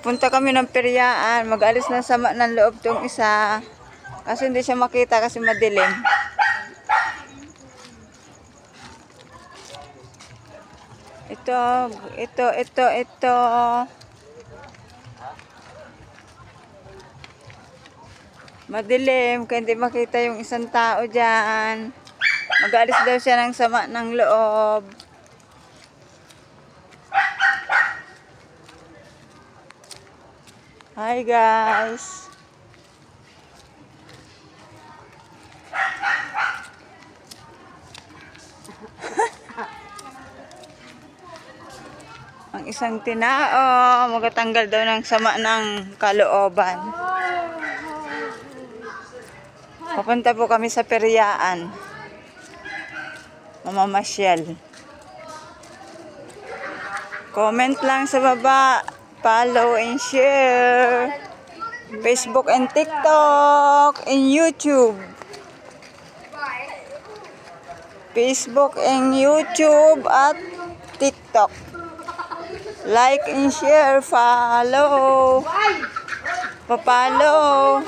Punta kami ng peryaan. Mag-alis na sama ng loob tong isa. Kasi hindi siya makita kasi madilim. Ito. Madilim, kaya hindi makita yung isang tao dyan. Mag-alis daw siya ng sama ng loob. Hi guys. Ang isang tinao, magatanggal daw ng sama ng kalooban. Papunta po kami sa peryaan. Mamamasyal. Comment lang sa baba. Follow and share. Facebook and TikTok and YouTube. Facebook and YouTube at TikTok. Like and share. Follow. Pa-follow.